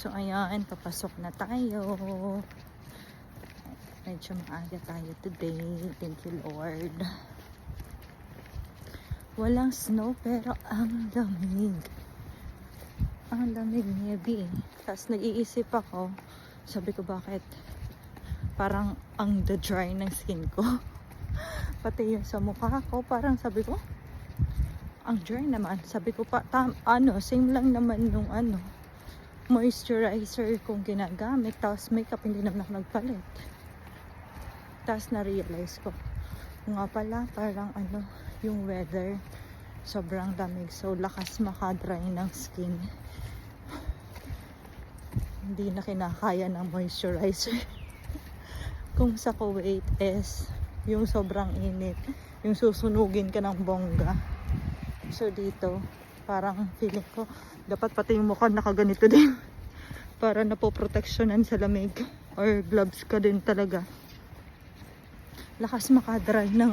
So ayan, papasok na tayo. Medyo maaga tayo today. Thank you Lord. Walang snow pero ang lamig. Ang lamig maybe. Tapos nag-iisip ako, sabi ko bakit parang ang the dry ng skin ko. Pati yung sa mukha ko, parang sabi ko, ang dry naman. Sabi ko pa, same lang naman nung moisturizer kong ginagamit. Tapos makeup, hindi naman ako nagpalit. Tapos na-realize ko, nga pala, parang yung weather, sobrang lamig. So, lakas makadry ng skin. Hindi na kinakaya ng moisturizer. Kung sa Kuwait is, yung sobrang init, yung susunugin ka ng bongga. So, dito, parang feeling ko, dapat pati yung mukha nakaganito din. Para napoproteksyonan sa lamig. Or gloves ka din talaga. Lakas makadry ng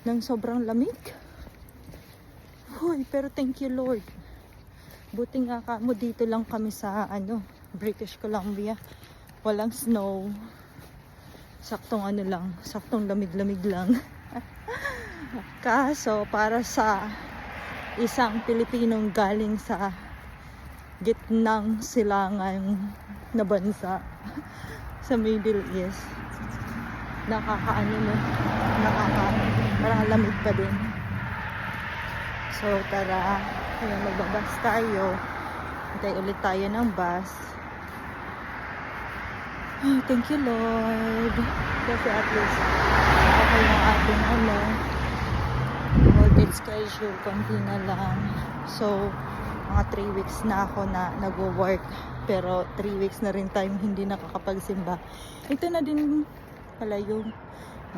ng sobrang lamig. Hoy, pero thank you Lord. Buti nga mo dito lang kami sa British Columbia. Walang snow. Saktong saktong lamig-lamig lang. Kaso para sa isang Pilipinong galing sa gitnang silangang na bansa sa Middle East, nakakalamig pa din. So tara, magbabas tayo. Hintay ulit tayo ng bus. Oh, thank you Lord. Kasi at least okay yung ating working schedule, konti na lang. So mga 3 weeks na ako na nagwo-work, pero 3 weeks na rin tayong hindi nakakapagsimba. Ito na din pala yung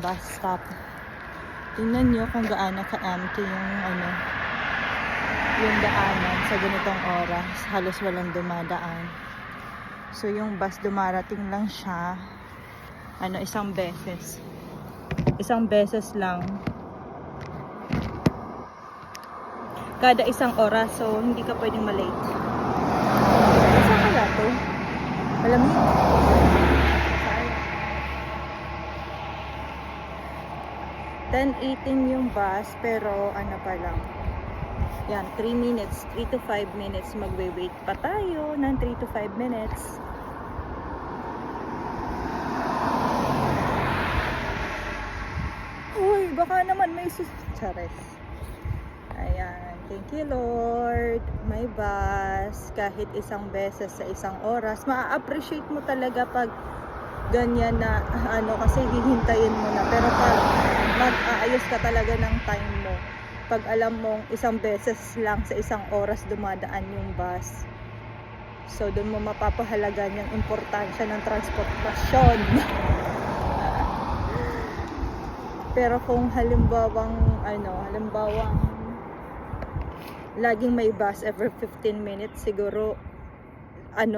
bus stop. Tingnan nyo kung gaano ka-empty yung daanan sa ganitong oras. Halos walang dumadaan. So yung bus dumarating lang siya isang beses lang kada isang oras, so hindi ka pwedeng malate. Saan kaya to? Malamig. 10:18 yung bus, pero pa lang. Yan, 3 to 5 minutes magwe-wait pa tayo ng 3 to 5 minutes. Uy, baka naman may Chares. Ayan. Thank you Lord. May bus. Kahit isang beses sa isang oras. Ma-appreciate mo talaga pag ganyan na kasi hihintayin mo na. Pero pag mag-aayos ka talaga ng time mo, pag alam mong isang beses lang sa isang oras dumadaan yung bus, so doon mo mapapahalagan yung importansya ng transportasyon. Pero kung halimbawang laging may bus every 15 minutes, siguro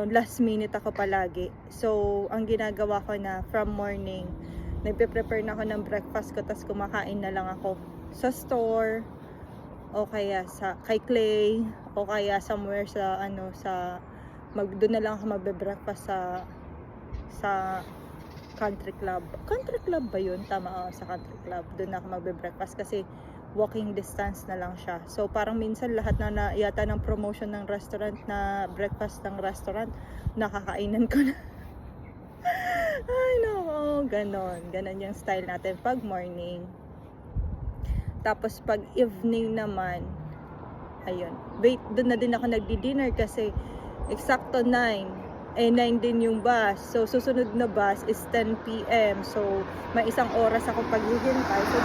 last minute ako palagi. So ang ginagawa ko na from morning, nagpe-prepare na ako ng breakfast ko, tas kumakain na lang ako sa store o kaya kay Clay o kaya somewhere sa doon na lang ako magbe-breakfast sa country club. Country club ba yun? Tama, sa country club. Doon na ako magbe-breakfast kasi walking distance na lang siya. So parang minsan lahat na yata ng promotion ng restaurant na breakfast ng restaurant, nakakainan ko na. Ay no, ganon yung style natin pag morning. Tapos pag evening naman, ayun, doon na din ako nagdi-dinner kasi eksakto 9 din yung bus. So susunod na bus is 10 PM. So may isang oras ako paghihintay. So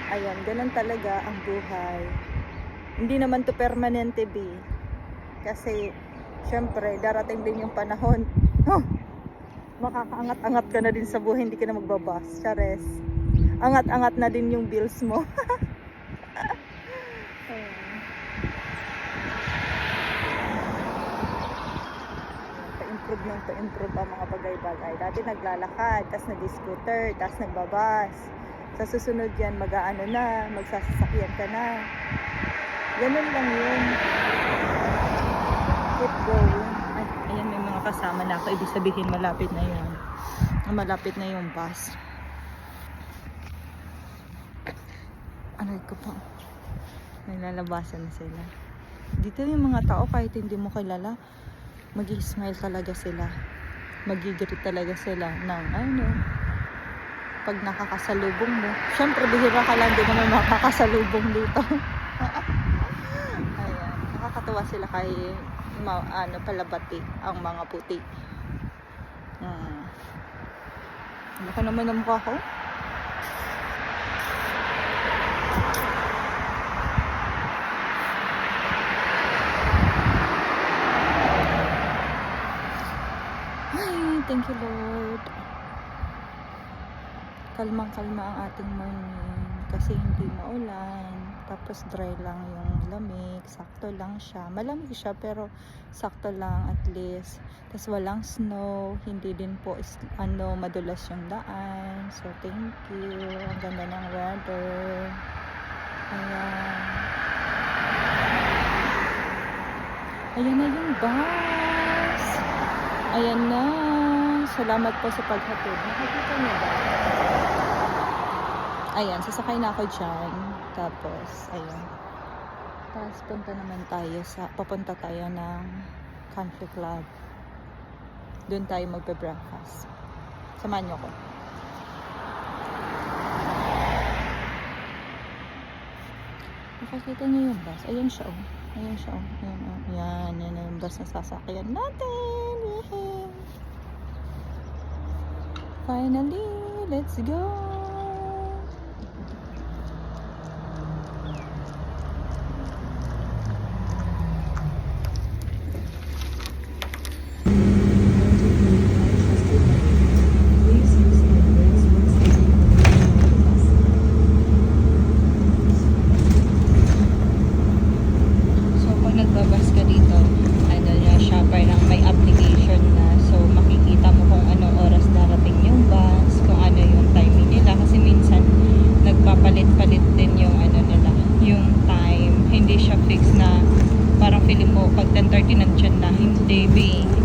ayan, ganun talaga ang buhay. Hindi naman to permanente, kasi syempre darating din yung panahon, makakaangat-angat ka na din sa buhay, hindi ka na magbabas. Chares, angat-angat na din yung bills mo. Pa-improve ang mga bagay-bagay. Dati naglalakad, tas nag-scooter, tas nagbabas. Sa susunod yan, magsasasakyan ka na. Ganun lang yun. Keep going. Ay, ayan, may mga kasama na ako. Ibig sabihin, malapit na yun. Malapit na yung bus. Aray ko po. Nilalabasan na sila. Dito yung mga tao, kahit hindi mo kilala, mag-smile talaga sila. Mag-greet talaga sila ng ano, pag nakakasalubong mo. Siyempre, bihira ka lang din naman makakasalubong dito. Ayan. Nakakatawa sila kay palabati ang mga puti. Laki naman ang mukha ko. Ay, thank you Lord. Kalmang-kalma ang ating morning kasi hindi maulan, tapos dry lang yung lamig, sakto lang siya, malamig siya pero sakto lang at least, tapos walang snow, hindi din po madulas yung daan, so thank you, ang ganda ng weather. Ayan na yung bus, ayan na, salamat po sa paghatid. Nakikita niyo ba? Ayan, sasakay na ako dyan. Tapos, ayan. Tapos, papunta tayo ng country club. Doon tayo magbe-breakfast. Samahan niyo ko. Nakikita niyo yung bus. Ayan siya, oh. Ayan siya, oh. Ayan, oh. Ayan, yan yung bus na sasakyan natin. Yay! Finally, let's go!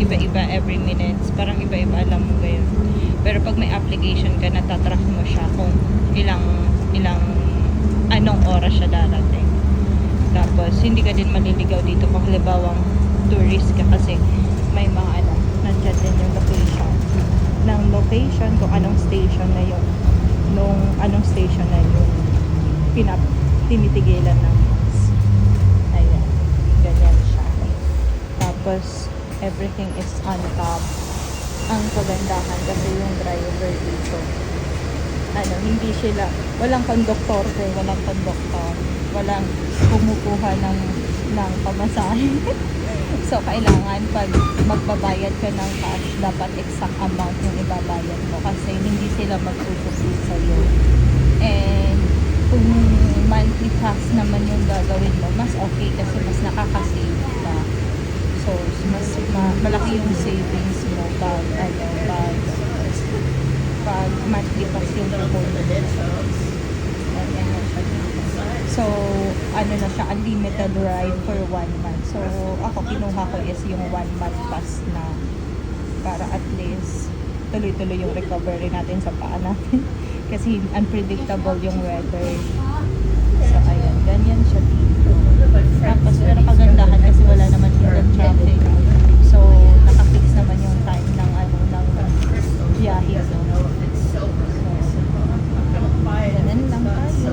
Iba-iba every minutes, parang iba-iba, alam mo ba yun? Pero pag may application ka, natatrack mo siya kung anong oras siya darating. Tapos hindi ka din maliligaw dito kung halimbawang tourist ka kasi may mga nandyan din yung location kung anong station na yung tinitigilan ng bus. Ayan, ganyan siya. Tapos everything is on top. Ang kagandahan kasi yung driver dito, hindi sila, walang konduktor, walang kumukuha ng pamasahe. So kailangan pag magbabayad ka ng cash, dapat exact amount yung ibabayad mo kasi hindi sila magsususit sa'yo. And kung monthly pass naman yung gagawin mo, mas okay kasi mas nakakasave ka. So, mas malaki yung savings mo pag monthly pass yung pupunta. So, na siya, unlimited ride for 1 month. So, ako kinuha ko is yung 1 month pass na para at least tuloy-tuloy yung recovery natin sa paa natin. Kasi unpredictable yung weather. So, ayan, ganyan siya dito. Tapos, pero kagandahan kasi wala naman yung traffic. So, nakafix naman yung time ng biyahe. So, ganun lang tayo.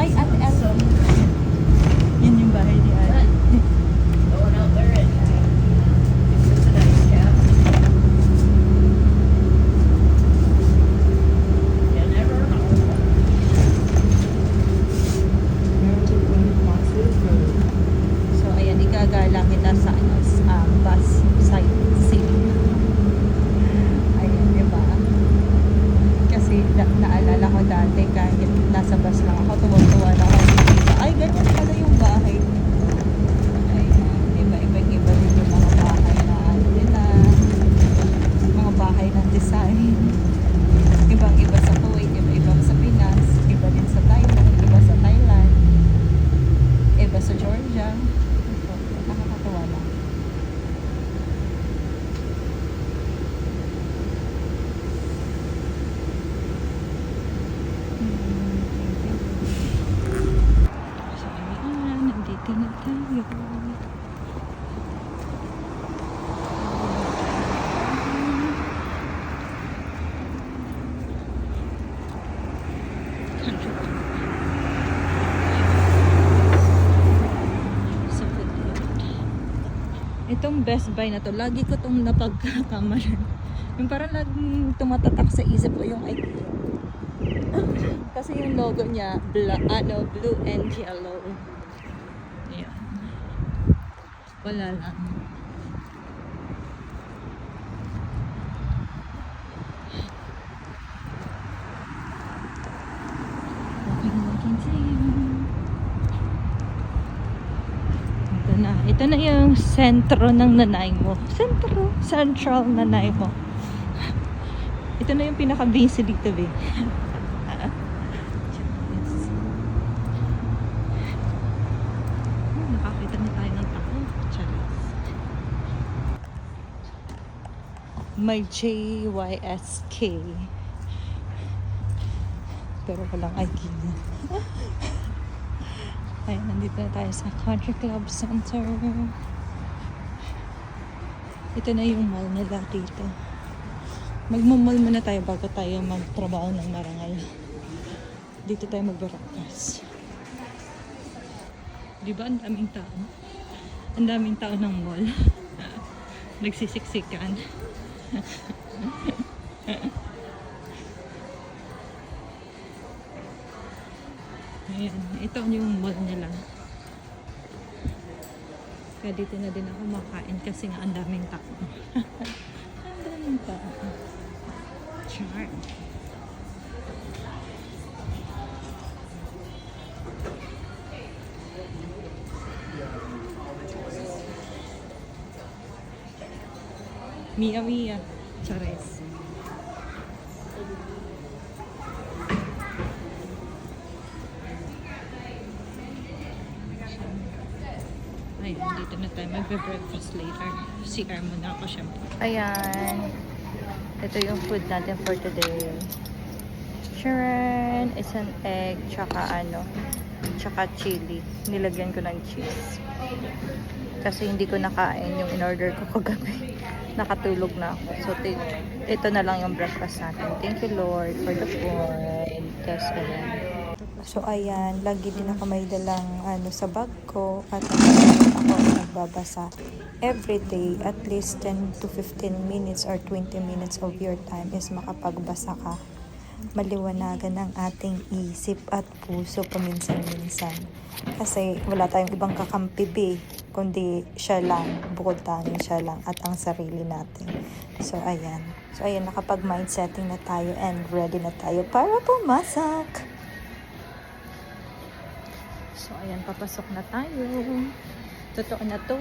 Hi, Ate Elsie. Yan yung bahay ni Ate. Itong Best Buy na to, lagi ko tong napagkakamalan. Yung parang laging tumatatak sa isip ko yung idea. Kasi yung logo niya, blue and yellow. Ayan. Wala lang. Ito na yung sentro ng Nanaimo. Central Nanaimo. Ito na yung pinaka-busy dito, be. Nakakita na tayo ng tao. May JYSK. Pero walang ID na. Ayan, nandito na tayo sa Country Club Center. Ito na yung mall nila dito. Magmamall muna tayo bago tayo magtrabaho ng marangal. Dito tayo mag-breakfast. Diba ang daming tao? Ang daming tao ng mall. Nagsisiksikan. Ayan, ito yung mall nila. Kaya dito na din ako makain kasi nga ang daming tao. Ang daming tao. Char. Mia Mia. Chares. Ayan, dito na tayo magbe-breakfast later. CR muna ako syempre. Ayan. Ito yung food natin for today. Sharon, isang egg, tsaka tsaka chili. Nilagyan ko ng cheese. Kasi hindi ko nakain yung in-order ko kagabi. Nakatulog na ako. So, ito na lang yung breakfast natin. Thank you, Lord, for the food. Tapos, ayan. So, ayan. Lagi din ako may dalang sa bag ko. At ako nagbabasa. Every day, at least 10 to 15 minutes or 20 minutes of your time is makapagbasa ka. Maliwanagan ang ating isip at puso paminsan-minsan. Kasi wala tayong ibang kakampi, kundi siya lang, bukod tanging siya lang at ang sarili natin. So, ayan. So, ayan, nakapag-mind setting na tayo and ready na tayo para pumasok. So, ayan, papasok na tayo. Totoo na to.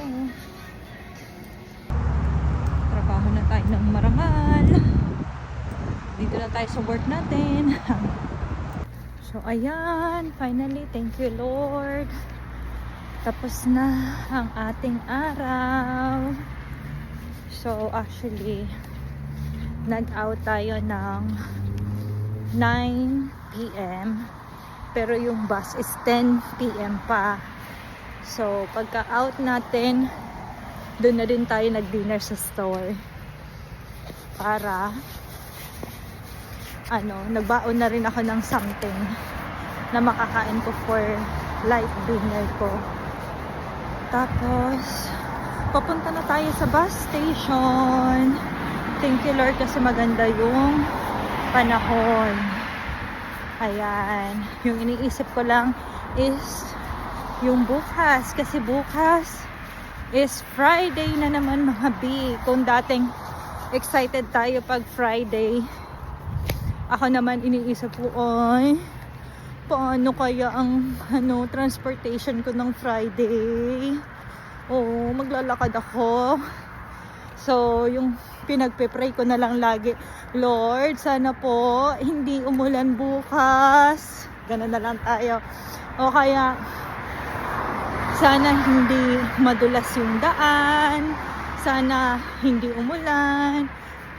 Trabaho na tayo ng marangal. Dito na tayo sa work natin. So, ayan. Finally, thank you, Lord. Tapos na ang ating araw. So, actually, nag-out tayo ng 9 p.m. Pero yung bus is 10 p.m. pa. So, pagka-out natin, doon na din tayo nag-dinner sa store. Para nagbaon na rin ako ng something na makakain ko for light dinner ko. Tapos, papunta na tayo sa bus station. Thank you, Lord, kasi maganda yung panahon. Ayan. Yung iniisip ko lang is yung bukas. Kasi bukas is Friday na naman, mga B. Kung dating excited tayo pag Friday, ako naman iniisip ko, ay, paano kaya ang transportation ko ng Friday? Oo, maglalakad ako. So, yung pinagpe-pray ko na lang lagi, Lord, sana po hindi umulan bukas. Ganun na lang tayo. O kaya, sana hindi madulas yung daan. Sana hindi umulan.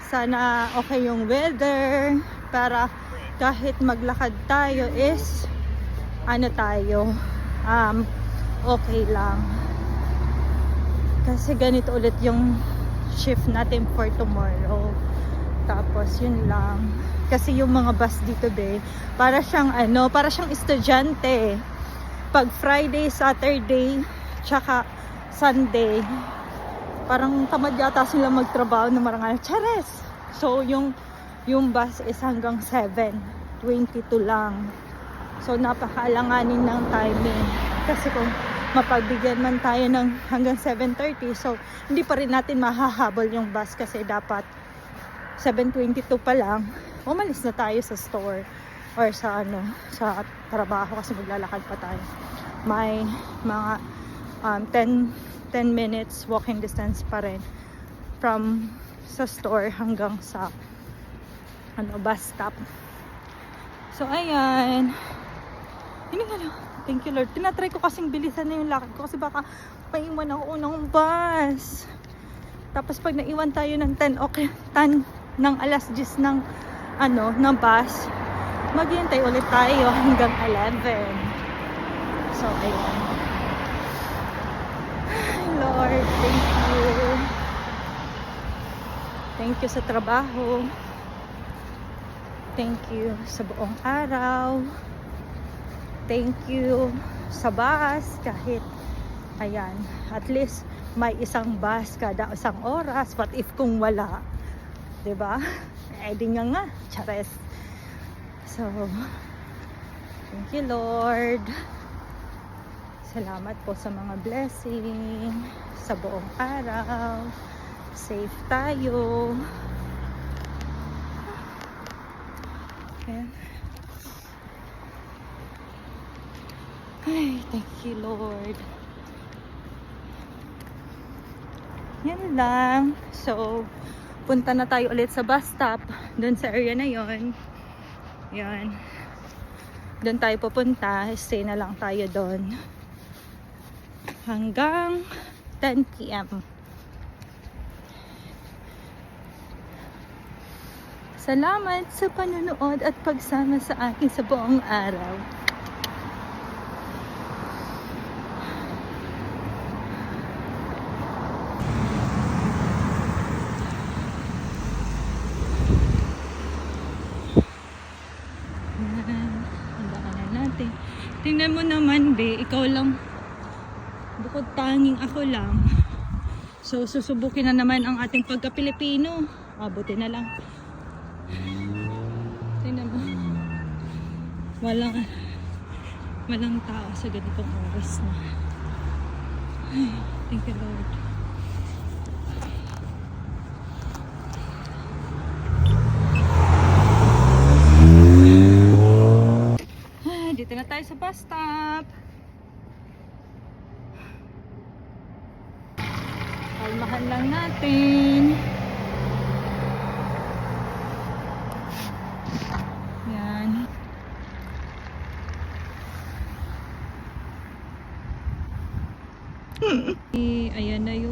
Sana okay yung weather. Para kahit maglakad tayo is okay lang. Kasi ganito ulit yung shift natin for tomorrow. Tapos yun lang. Kasi yung mga bus dito, para siyang estudyante. Pag Friday, Saturday, tsaka Sunday, parang tamad yata sila magtrabaho na marangal. Chares! So, yung bus is hanggang 7:22 lang. So, napakaalanganin ng timing. Kasi kung mapagbigyan man tayo ng hanggang 7:30, so, hindi pa rin natin mahahabol yung bus kasi dapat 7:22 pa lang, umalis na tayo sa store or sa sa trabaho kasi maglalakad pa tayo. May mga 10 minutes walking distance pa rin from sa store hanggang sa bus stop. So ayan, thank you Lord. Tinatry ko kasing bilisan na yung lakad ko kasi baka maiwan ako unang bus. Tapos pag naiwan tayo ng 10 ng alas 10 ng bus, maghihintay ulit tayo hanggang 11. So ayan. Ay, Lord, thank you. Thank you sa trabaho. Thank you sa buong araw. Thank you sa bus kahit ayan, at least may isang bus kada isang oras. What if kung wala? 'Di ba? Eh di nga chares. So, thank you Lord. Salamat po sa mga blessing sa buong araw. Safe tayo. Ayan. Ay, thank you Lord. Yan lang. So, punta na tayo ulit sa bus stop. Doon sa area na yon. Yan. Doon tayo pupunta. Stay na lang tayo doon. Hanggang 10 p.m. Salamat sa panonood at pagsama sa akin sa buong araw. Tingnan mo naman, be, ikaw lang, bukod tanging ako lang. So, susubukin na naman ang ating pagka-Pilipino. Buti na lang. Tingnan mo. Walang tao sa ganitong oras na. Ay, thank you Lord. Dito na tayo sa bus stop. Kalmahan lang natin. Yan. Ayan na yung